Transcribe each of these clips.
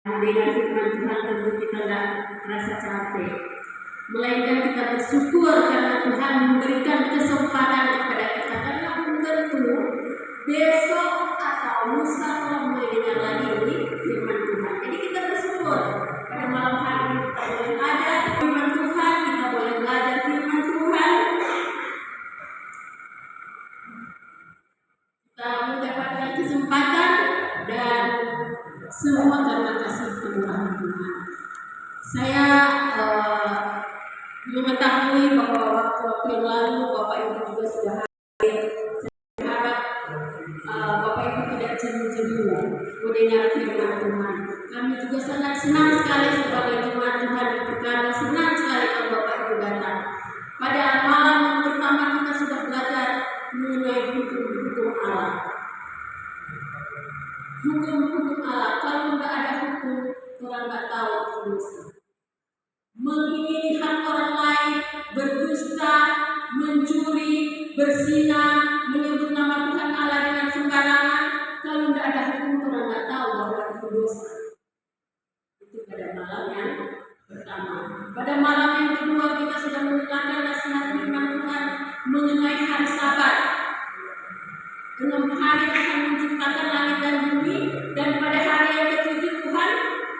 Dengan firman Tuhan tentu kita tidak merasa capek, melainkan kita bersyukur karena Tuhan memberikan kesempatan kepada kita, karena belum tentu besok atau lusa kalau mulai dengar lagi ini firman Tuhan. Jadi kita bersyukur pada malam hari ini kita boleh ada firman Tuhan, kita boleh belajar firman Tuhan, kita mendapatkan kesempatan, dan semua karena kasih Tuhan. Saya mengetahui bahwa waktu yang lalu Bapak Ibu juga sudah hadir. Saya harap Bapak Ibu tidak jenuh-jenuh mendengar firman Tuhan. Kami juga sangat senang sekali sebagai jemaat Tuhan di Pekano, senang sekali kalau Bapak Ibu datang. Pada malam pertama kita sudah belajar mengenai hukum-hukum Allah. Hukum-hukum Allah, kalau tidak ada hukum, orang tidak tahu dosa. Mengingini hak orang lain, berdusta, mencuri, berzina, menyebut nama Tuhan Allah dengan sembarangan, kalau tidak ada hukum, orang tidak tahu bahwa itu dosa. Itu pada malam yang pertama. Pada malam yang kedua kita sudah mendengarkan nasihat firman Tuhan mengenai hari Sabat. 6 hari Tuhan menciptakan langit dan bumi, dan pada hari yang ke-7 Tuhan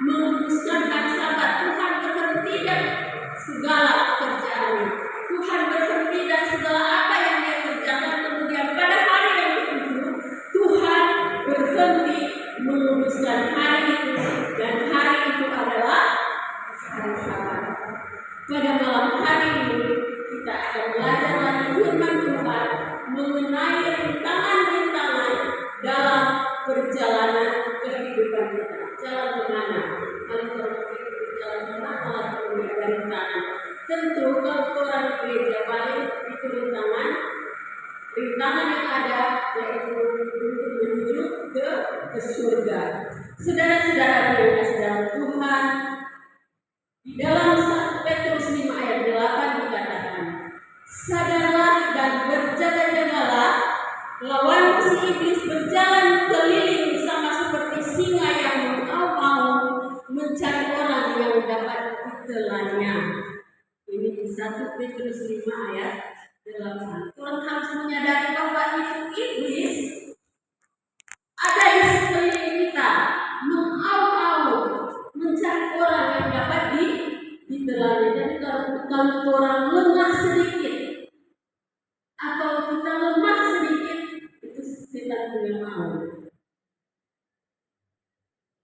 menguduskan hari Sabat. Tuhan berhenti dan segala pekerjaannya. Tuhan berhenti dan segala apa yang Dia kerjakan. Kemudian pada hari yang ke-7 Tuhan berhenti menguduskan hari itu, dan hari itu adalah hari Sabat. Pada malam hari ini kita akan belajar lagi firman Tuhan mengenai rintangan-rintangan dalam perjalanan kehidupan kita. Jalan kemana? Kalau orang berjalan kemana, kalau ada rintangan. Tentu kalau orang gereja paling itu rintangan yang ada yaitu untuk menuju ke surga. Saudara-saudara yang kasih dalam Tuhan, di dalam 1 Petrus 5 ayat 8 dikatakan, sadarlah dan berjaga-jagalah, lawan si iblis berjalan keliling sama seperti singa yang mengaum-aum mencari orang yang dapat ditelannya. Ini di 1 Petrus 5 ayat 8. Orang harus menyadari bahwa itu iblis ada di sekeliling kita, mengaum-aum mencari orang yang dapat ditelannya. Jadi kalau orang lengah sedikit atau kita lemah sedikit, itu setan punya mau.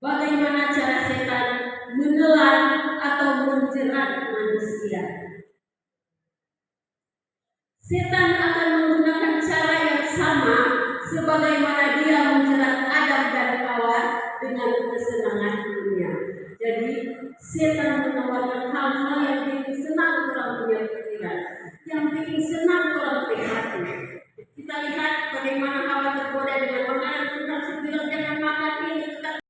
Bagaimana cara setan menelan atau menjerat manusia? Setan akan menggunakan cara yang sama sebagaimana dia menjerat Adam dan Hawa dengan kesenangan dunia. Jadi setan menawarkan hal-hal yang bikin senang orang punya pikiran, yang bikin senang orang punya hati. Kita lihat bagaimana Hawa tergoda dengan makanan Tuhan bilang jangan makan ini, tidak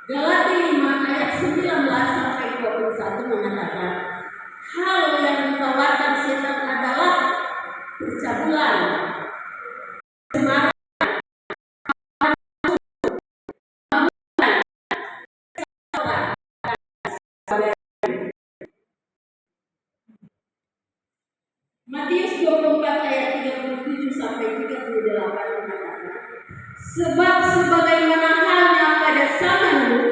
Galati 5 ayat 19 sampai 21 mengatakan hal yang ditawarkan setan adalah percabulan, cemaran, Matius 24 ayat 37 sampai 38 mengatakan, sebab sebagaimana halnya pada zamanmu,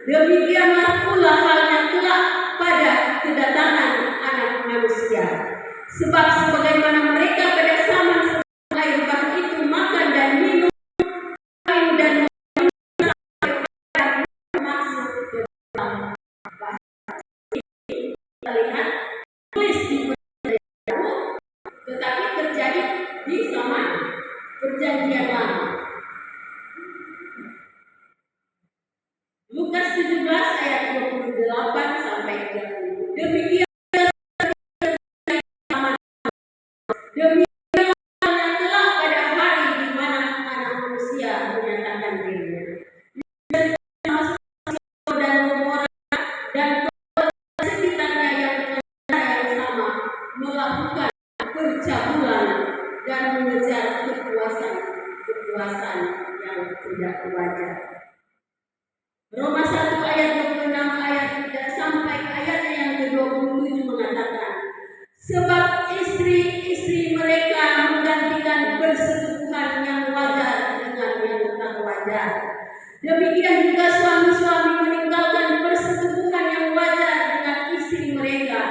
demikianlah pula halnya kelak pada kedatangan Anak Manusia. Sebab sebagaimana mereka pada zaman sebelum lahir bah itu makan dan minum dan maksud kita lihat tulis di tetapi terjadi di zaman perjanjian lama. Lukas 17 ayat 28 sampai 30. Demikian yang telah pada mengejar kepuasan yang tidak wajar. Roma 1 ayat 26 ayat 3 sampai ayat yang ke-27 mengatakan, sebab istri-istri mereka menggantikan persetubuhan yang wajar dengan yang tak wajar. Demikian juga suami-suami meninggalkan persetubuhan yang wajar dengan istri mereka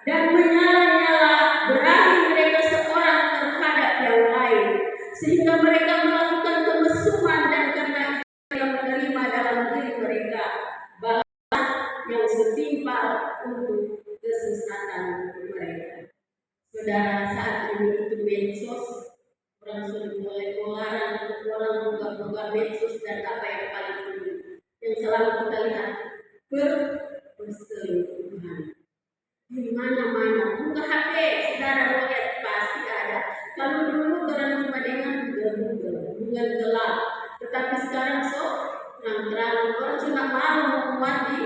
dan menyala-nyala berahi mereka seorang terhadap yang lain, sehingga mereka melakukan kemesuman dan karena yang menerima dalam diri mereka balasan yang setimpal untuk kesesatan mereka. Saudara, saat ini itu medsos, orang sudah mulai melarang orang buka medsos dan apa yang paling tinggi yang selalu kita lihat perselingkuhan di mana-mana. Buka HP, saudara lihat pasti ada. Kalau dulu orang cuma dengan Google gelap, tetapi sekarang terang orang cuma mau memuat di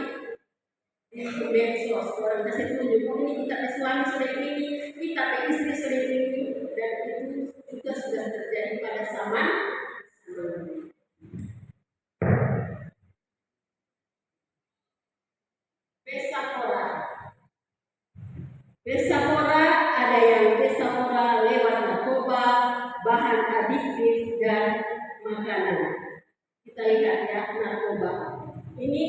medsos. Orang kasih tunjuk ini kita ke suami sudah ini, kita ke istri sudah ini, dan itu juga sudah terjadi pada zaman pesta pora ada yang pesta pora lewat narkoba, bahan adiktif dan makanan. Kita lihat ya, narkoba ini